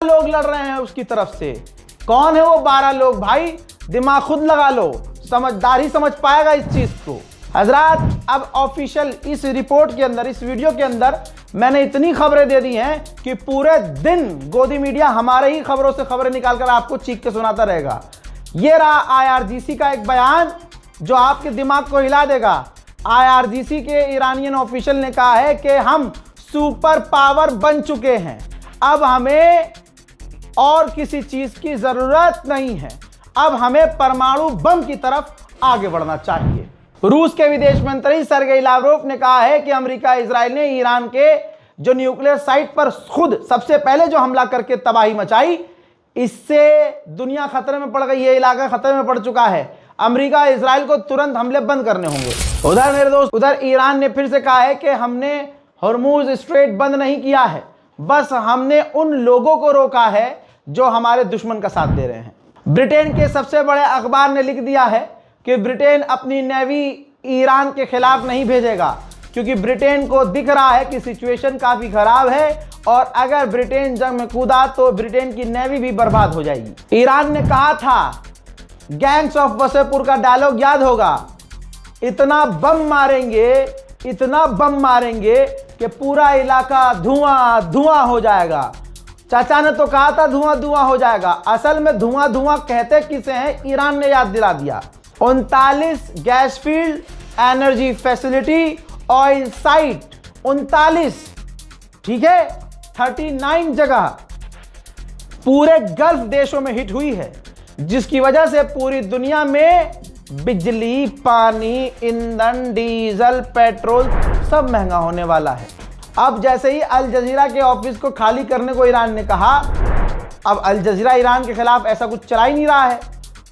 लोग लड़ रहे हैं उसकी तरफ से। कौन है वो 12 लोग भाई? दिमाग खुद लगा लो, समझदारी समझ पाएगा इस चीज को। हजरात, अब ऑफिशियल इस रिपोर्ट के अंदर, इस वीडियो के अंदर मैंने इतनी खबरें दे दी हैं कि पूरे दिन गोदी मीडिया हमारे ही खबरों से खबरें निकालकर आपको चीख के सुनाता रहेगा। ये रहा IRGC का एक बयान जो आपके दिमाग को हिला देगा। IRGC के ईरानियन ऑफिशियल ने कहा है कि हम सुपर पावर बन चुके हैं, अब हमें और किसी चीज की जरूरत नहीं है, अब हमें परमाणु बम की तरफ आगे बढ़ना चाहिए। रूस के विदेश मंत्री सर्गेई लावरोव ने कहा है कि अमेरिका इजराइल ने ईरान के जो न्यूक्लियर साइट पर खुद सबसे पहले जो हमला करके तबाही मचाई, इससे दुनिया खतरे में पड़ गई है, इलाका खतरे में पड़ चुका है। अमेरिका इजराइल को तुरंत हमले बंद करने होंगे। उधर मेरे दोस्त, उधर ईरान ने फिर से कहा है कि हमने हॉर्मुज स्ट्रेट बंद नहीं किया है, बस हमने उन लोगों को रोका है जो हमारे दुश्मन का साथ दे रहे हैं। ब्रिटेन के सबसे बड़े अखबार ने लिख दिया है कि ब्रिटेन अपनी नेवी ईरान के खिलाफ नहीं भेजेगा, क्योंकि ब्रिटेन को दिख रहा है कि सिचुएशन काफी खराब है और अगर ब्रिटेन जंग में कूदा तो ब्रिटेन की नेवी भी बर्बाद हो जाएगी। ईरान ने कहा था, गैंग्स ऑफ वसेपुर का डायलॉग याद होगा, इतना बम मारेंगे, इतना बम मारेंगे कि पूरा इलाका धुआं धुआं हो जाएगा। चाचा ने तो कहा था धुआं धुआं हो जाएगा, असल में धुआं धुआं कहते किसे हैं, ईरान ने याद दिला दिया। 39 gas field, energy facility, oil site, 39, ठीक है, 39 जगह पूरे गल्फ देशों में हिट हुई है, जिसकी वजह से पूरी दुनिया में बिजली, पानी, ईंधन, डीजल, पेट्रोल सब महंगा होने वाला है। अब जैसे ही अल जजीरा के ऑफिस को खाली करने को ईरान ने कहा, अब अल जजीरा ईरान के खिलाफ ऐसा कुछ चला ही नहीं रहा है।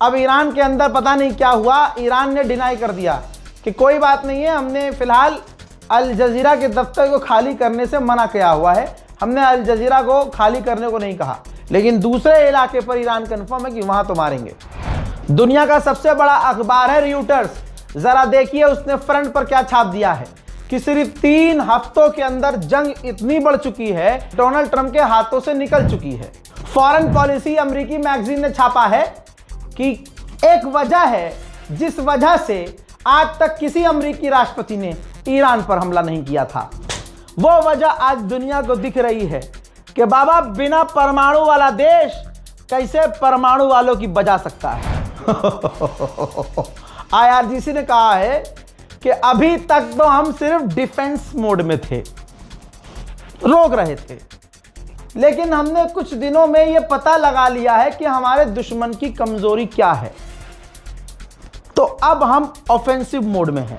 अब ईरान के अंदर पता नहीं क्या हुआ, ईरान ने डिनाई कर दिया कि कोई बात नहीं है, हमने फिलहाल अल जजीरा के दफ्तर को खाली करने से मना किया हुआ है, हमने अल जजीरा को खाली करने को नहीं कहा। लेकिन दूसरे इलाके पर ईरान कंफर्म है कि वहां तो मारेंगे। दुनिया का सबसे बड़ा अखबार है रॉयटर्स, जरा देखिए उसने फ्रंट पर क्या छाप दिया है कि सिर्फ 3 हफ्तों के अंदर जंग इतनी बढ़ चुकी है, डोनाल्ड ट्रंप के हाथों से निकल चुकी है। फॉरेन पॉलिसी अमेरिकी मैगजीन ने छापा है कि एक वजह है जिस वजह से आज तक किसी अमेरिकी राष्ट्रपति ने ईरान पर हमला नहीं किया था। वो वजह आज दुनिया को दिख रही है कि बाबा बिना परमाणु वाला देश कैसे परमाणु वालों की बजा सकता है। IRGC ने कहा है कि अभी तक तो हम सिर्फ डिफेंस मोड में थे, रोक रहे थे, लेकिन हमने कुछ दिनों में यह पता लगा लिया है कि हमारे दुश्मन की कमजोरी क्या है, तो अब हम ऑफेंसिव मोड में हैं।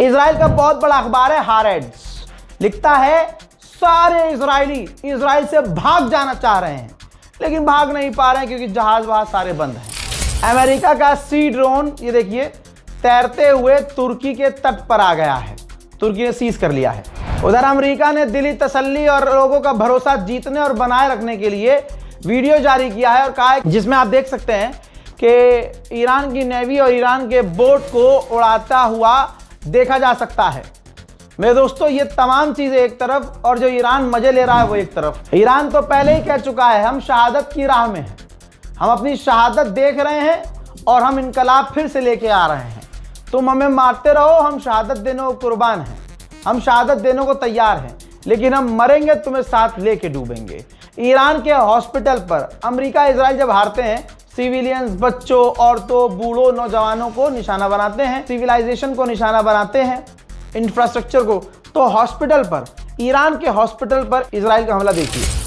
इजराइल का बहुत बड़ा अखबार है हारेड्स, लिखता है सारे इजरायली इजराइल से भाग जाना चाह रहे हैं, लेकिन भाग नहीं पा रहे हैं क्योंकि जहाज वहां सारे बंद हैं। अमेरिका का सी ड्रोन, ये देखिए, तैरते हुए तुर्की के तट पर आ गया है, तुर्की ने सीज कर लिया है। उधर अमेरिका ने दिली तसल्ली और लोगों का भरोसा जीतने और बनाए रखने के लिए वीडियो जारी किया है और कहा है, जिसमें आप देख सकते हैं कि ईरान की नेवी और ईरान के बोट को उड़ाता हुआ देखा जा सकता है। मेरे दोस्तों, ये तमाम चीजें एक तरफ और जो ईरान मजे ले रहा है वो एक तरफ। ईरान तो पहले ही कह चुका है हम शहादत की राह में हैं, हम अपनी शहादत देख रहे हैं और हम इनकलाब फिर से लेके आ रहे हैं। तुम हमें मारते रहो, हम शहादत देने को कुर्बान हैं, हम शहादत देने को तैयार हैं, लेकिन हम मरेंगे तुम्हें साथ लेके डूबेंगे। ईरान के हॉस्पिटल पर अमेरिका इजराइल जब हारते हैं, सिविलियंस, बच्चों, औरतों, बूढ़ों, नौजवानों को निशाना बनाते हैं, सिविलाइजेशन को निशाना बनाते हैं, इंफ्रास्ट्रक्चर को। तो हॉस्पिटल पर, ईरान के हॉस्पिटल पर इजराइल का हमला देखिए।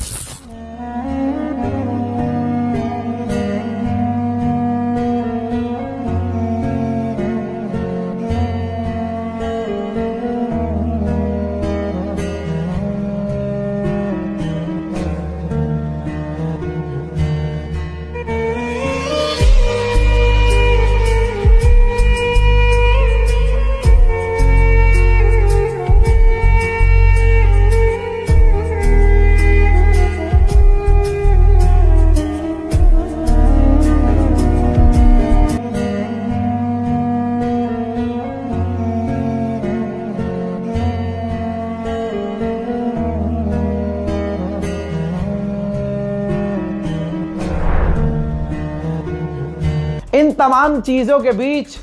इन तमाम चीज़ों के बीच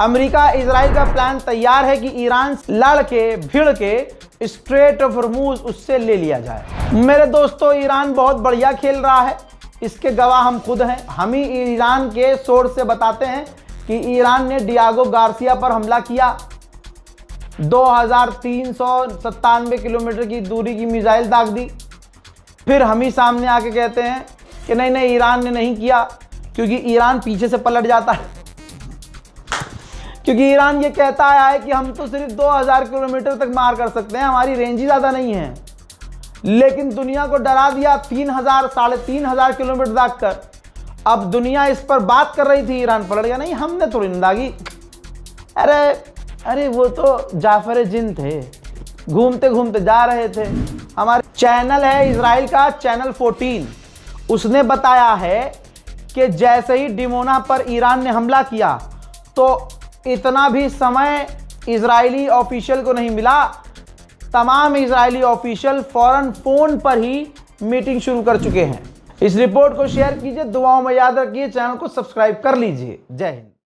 अमेरिका इजराइल का प्लान तैयार है कि ईरान लड़ के भिड़ के स्ट्रेट ऑफ हॉर्मूज उससे ले लिया जाए। मेरे दोस्तों, ईरान बहुत बढ़िया खेल रहा है, इसके गवाह हम खुद हैं। हम ही ईरान के सोर्स से बताते हैं कि ईरान ने डियागो गार्सिया पर हमला किया, 2397 किलोमीटर की दूरी की मिसाइल दाग दी। फिर हम ही सामने आके कहते हैं कि नहीं नहीं, ईरान ने नहीं किया, क्योंकि ईरान पीछे से पलट जाता है। क्योंकि ईरान ये कहता आया है कि हम तो सिर्फ 2000 किलोमीटर तक मार कर सकते हैं, हमारी रेंज ही ज़्यादा नहीं है। लेकिन दुनिया को डरा दिया 3000 3500 किलोमीटर दाग कर। अब दुनिया इस पर बात कर रही थी, ईरान पलट गया। नहीं, हमने थोड़ी न दागी। अरे वो तो जाफर जिन थे, घूमते घूमते जा रहे थे। हमारे चैनल है इजराइल का चैनल 14, उसने बताया है कि जैसे ही डिमोना पर ईरान ने हमला किया तो इतना भी समय इजरायली ऑफिशियल को नहीं मिला। तमाम इजरायली ऑफिशियल फौरन फोन पर ही मीटिंग शुरू कर चुके हैं। इस रिपोर्ट को शेयर कीजिए, दुआओं में याद रखिए, चैनल को सब्सक्राइब कर लीजिए। जय हिंद।